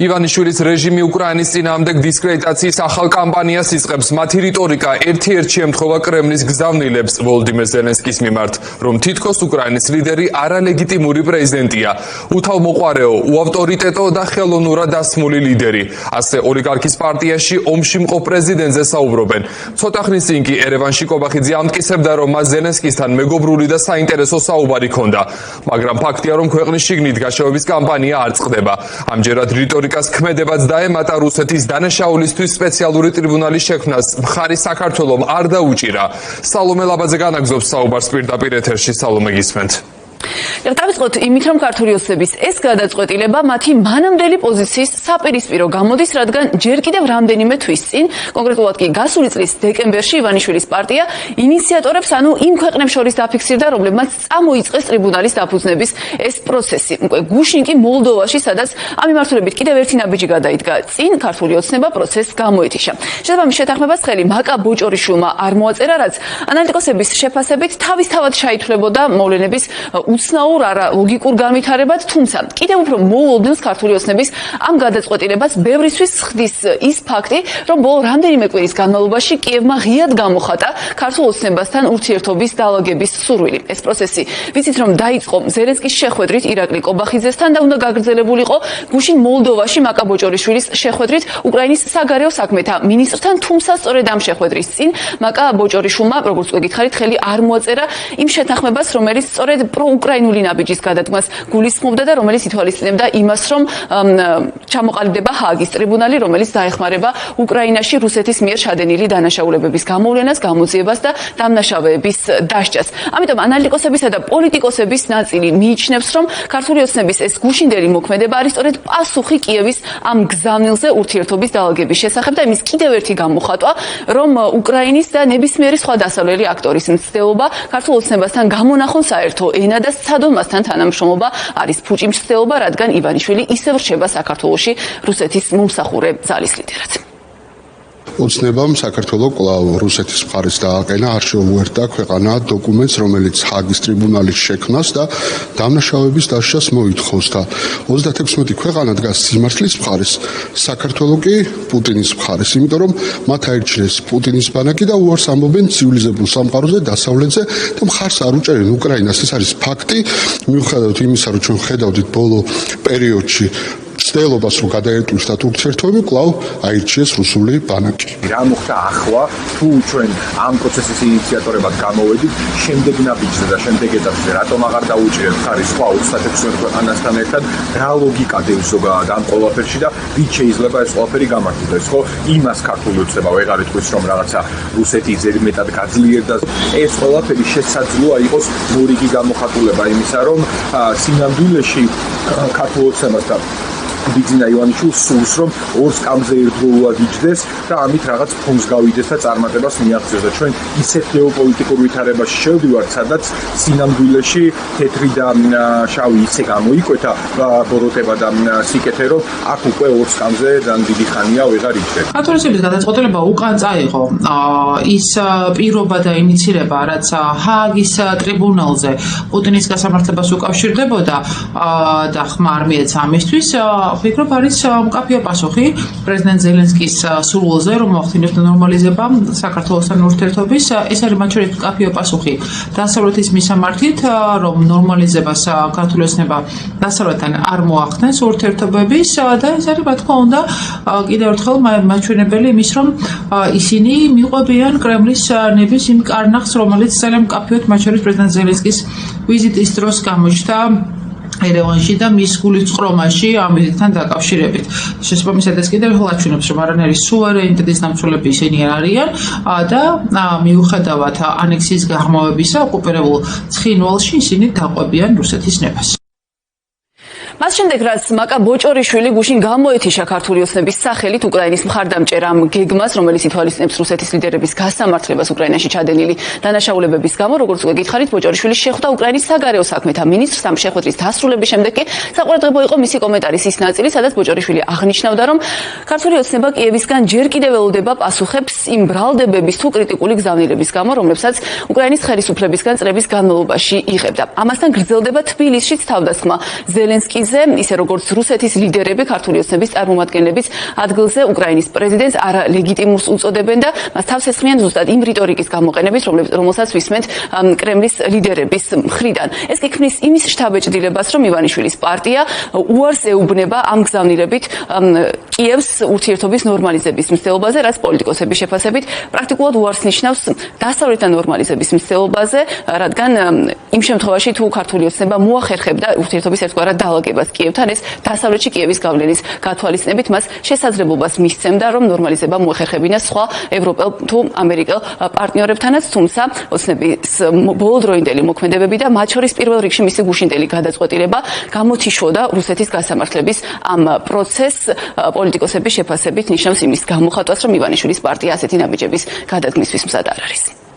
ივანიშვილის რეჟიმი უკრაინის წინააღმდეგ დისკრედიტაციის ახალ კამპანიას იწყებს. მათი რიტორიკა ერთ-ერთ შემთხვევა კრემლის გზავნილებს ვოლოდიმირ ზელენსკის მიმართ, რომ თითქოს უკრაინის ლიდერი არალეგიტიმური პრეზიდენტია, უთავმოყვარეო, უავტორიტეტო და ხელოვნურად დასმული ლიდერი. ასე ოლიგარქის პარტიაში ომში მყოფ პრეზიდენტზე საუბრობენ. ცოტა ხნის წინ კი ერევანში კობახიძე ამტკიცებდა, რომ მას ზელენსკისთან მეგობრული და საინტერესო საუბარი ჰქონდა, მაგრამ ფაქტია, რომ ქვეყნის შიგნით გაშოვების კამპანია არ წყდება. ამჯერად რიტორიკას ქმედებაც დაემატა რუსეთის დანაშაულისთვის სპეციალური ტრიბუნალის შექმნას მხარი საქართველომ არ დაუჭირა. სალომე ლაბაძე განაგზობს საუბარს პირდაპირ ეთერში. სალომე, გისმენთ. დავიწყოთ იმით, რომ ქართული ოცნების ეს გადაწყვეტილება მათი მანამდელი პოზიციის საპირისპირო გამოდის, რადგან ჯერ კიდევ რამდენიმე თვის წინ, კონკრეტულად კი გასული წლის დეკემბერში ივანიშვილის პარტია ინიციატორებს, ანუ იმ ქვეყნებს შორის დაფიქსირდა, რომლებმაც წამოიწყეს ტრიბუნალის დაფუძნების ეს პროცესი. უკვე გუშინ კი მოლდოვაში, სადაც ამ მიმართულებით კიდევ ერთი ნაბიჯი გადაიდგა წინ, ქართული ოცნება პროცესს გამოეთიშა. შესაბამის შეთანხმებას ხელი მაკა ბოჭორიშვილმა არ მოაწერა, რაც ანალიტიკოსების შეფასებით თავისთავად შეითვლებოდა მოვლენების უცნაურ არა ლოგიკურ განვითარებად, თუმცა კიდევ უფრო მოულოდნელს ქართული ოცნების ამ გადაწყვეტილებას ბევრისთვის ხდის ის ფაქტი, რომ ბოლო რამდენიმე კვირის განმავლობაში კიევმა ღიად გამოხატა ქართულ ოცნებასთან ურთიერთობის დაალაგების სურვილი. ეს პროცესი ვიცით, რომ დაიწყო ზელენსკის შეხვედრით ირაკლი კობახიძესთან და უნდა გაგრძელებულიყო გუშინ მოლდოვაში მაკა ბოჭორიშვილის შეხვედრით უკრაინის საგარეო საქმეთა მინისტრთან, თუმცა სწორედ ამ შეხვედრის წინ მაკა ბოჭორიშვილმა, როგორც უკვე გითხარით, ხელი არ მოაწერა იმ შეთანხმებას, რომელიც სწორედ უკრაინული ნაბიჯის გადადგმას გულისხმობდა და რომელიც ითვალისწინებდა იმას, რომ ჩამოყალიბდება ჰააგის ტრიბუნალი, რომელიც დაეხმარება უკრაინაში რუსეთის მიერ ჩადენილი დანაშაულებების გამოვლენას, გამოძიებას და დამნაშავეების დასჯას. ამიტომ ანალიტიკოსებისა და პოლიტიკოსების ნაწილი მიიჩნევს, რომ ქართული ოცნების ეს გუშინდელი მოქმედება არის სწორედ პასუხი კიევის ამ გზავნილზე ურთიერთობის დაალაგების შესახებ და იმის კიდევ ერთი გამოხატვა, რომ უკრაინის და ნებისმიერი სხვა დასავლელი აქტორის მცდელობა ქართულ ოცნებასთან გამონახონ საერთო ენა და სცადონ მასთან თანამშრომლობა არის ფუჭი მცდელობა, რადგან ივანიშვილი ისევ რჩება საქართველოში რუსეთის მომსახურე ძალის ლიდერად. ოცნებამ საქართველოს კვლავ რუსეთის მხარეს დააყენა, არ შეუერთდა ქვეყანა დოკუმენტს, რომელიც ჰააგის ტრიბუნალის შექმნას და დამნაშავეების დასჯას მოითხოვს და 36 ქვეყანა დგას სიმართლის მხარეს, საქართველოს კი პუტინის მხარეს, იმიტომ რომ მათ აირჩიეს პუტინის ბანაკი და უარს ამბობენ ცივილიზებულ სამყაროზე, დასავლეთზე და მხარს არ უჭერენ უკრაინას. ეს არის ფაქტი, მიუხედავად იმისა, რომ ჩვენ ხედავდით ბოლო პერიოდში ცდელობას, რომ გადაეტვირთა ურთიერთობები, კვლავ აირჩიეს რუსული ბანაკი. რა მოხდა ახლა, თუ ჩვენ ამ პროცესის ინიციატორებად გამოვედით, შემდეგ ნაბიჯზე და შემდეგ ეტაპზე რატომ აღარ დაუჭირეთ ხარი სხვა 36 ქვეყანასთან ერთად, რა ლოგიკა დევს ზოგადად ამ ყველაფერში და ვით შეიძლება ეს ყველაფერი გამართულდეს, ხო? იმას ქართული ოცნება ვეღარ იტყვის, რომ რაღაცა რუსეთი ზედმეტად გაძლიერდა. ეს ყველაფერი შესაძლოა იყოს მორიგი გამოხატულება იმისა, რომ სინამდვილეში ქართული ოცნებასთან ბიძინა ივანიშვილს სურს, რომ ორ სკამზე ერთდროულად იჯდეს და ამით რაღაც ფონს გავიდეს და წარმატებას მიაღწიოს და ჩვენ ისეთ გეოპოლიტიკურ ვითარებაში შევდივართ, სადაც სინამდვილეში თეთრი და შავი ისე გამოიკვეთა ბოროტება და სიკეთე, რომ აქ უკვე ორ სკამზე ძალიან დიდი ხანია ვეღარ იჯდეს. ქართული ოცნების გადაწყვეტილება უკან წაიღო ის პირობა და ინიცირება, რაც ჰააგის ტრიბუნალზე პუტინის გასამართლებას უკავშირდებოდა და ხმა არ მიეცა ამისთვის. ვფიქრობ, არის მკაფიო პასუხი პრეზიდენტ ზელენსკის სურვილზე, რომ მოახდინოს ნორმალიზება საქართველოსთან ურთიერთობის. ეს არის მათ შორის მკაფიო პასუხი დასავლეთის მისამართით, რომ ნორმალიზებას ქართული ოცნება დასავლეთთან არ მოახდენს ურთიერთობების და ეს არის, რა თქმა უნდა, კიდევ ერთხელ მაჩვენებელი იმის, რომ ისინი მიყვებიან კრემლის ნების იმ კარნახს, რომელიც ძალიან მკაფიოდ მათ შორის პრეზიდენტ ზელენსკის ვიზიტის დროს გამოჩნდა ერევანში და მის გულის წყრომაში ამ ვიზიტთან დაკავშირებით. შესაბამისად ეს კიდევ ერთხელ აჩვენებს, რომ არანაირი სუვერენიტეტის დამცველები ისინი არიან და მიუხედავად ანექსიის გაღრმავებისა ოკუპირებულ ცხინვალში ისინი დაყვებიან რუსეთის ნებას. მას შემდეგ, რაც მაკა ბოჭორიშვილი გუშინ გამოეთიშა ქართული ოცნების სახელით უკრაინის მხარდამჭერ ამ გეგმას, რომელიც ითვალისწინებს რუსეთის ლიდერების გასამართლებას უკრაინაში ჩადენილი დანაშაულებების გამო, როგორც უკვე გითხარით, ბოჭორიშვილი შეხვდა უკრაინის საგარეო საქმეთა მინისტრს. ამ შეხვედრის დასრულების შემდეგ კი საყურადღებო იყო მისი კომენტარის ის ნაწილი, სადაც ბოჭორიშვილი აღნიშნავდა, რომ ქართული ოცნება კიევისგან ჯერ კიდევ ველოდება პასუხებს იმ ბრალდებების თუ კრიტიკული გზავნილების გამო, რომლებსაც უკრაინის ხელისუფლებისგან წლების განმავლობაში იღებდა. ამასთან გრძელდება თბილისშიც თავდასხმა ზელენსკის სცენაზე, ისე როგორც რუსეთის ლიდერები, ქართული ოცნების წარმომადგენლებიც ადგილზე უკრაინის პრეზიდენტს არალეგიტიმურს უწოდებენ და მას თავს ესხმიან ზუსტად იმ რიტორიკის გამოყენებით, რომელსაც ვისმენთ კრემლის ლიდერების მხრიდან. ეს კი ქმნის იმის შთაბეჭდილებას, რომ ივანიშვილის პარტია უარს ეუბნება ამ გზავნილებით კიევს ურთიერთობის ნორმალიზების მცდელობაზე, რაც პოლიტიკოსების შეფასებით პრაქტიკულად უარს ნიშნავს დასავლეთთან ნორმალიზების მცდელობაზე, რადგან იმ შემთხვევაში თუ ქართული ოცნება მოახერხებდა ურთიერთობის ერთგვარად დაალაგებას კიევთან, ეს დასავლეთში კიევის გავლენის გათვალისწინებით მას შესაძლებლობას მისცემდა, რომ ნორმალიზება მოახერხებინა სხვა ევროპელ თუ ამერიკელ პარტნიორებთანაც, თუმცა ოცნების ბოლოდროინდელი მოქმედებები და მათ შორის პირველ რიგში მისი გუშინდელი გადაწყვეტილება გამოთიშოდა რუსეთის გასამართლების ამ პროცესს პოლიტიკოსების შეფასებით ნიშნავს იმის გამოხატვას, რომ ივანიშვილის პარტია ასეთი ნაბიჯების გადადგმისთვის მზად არ არის.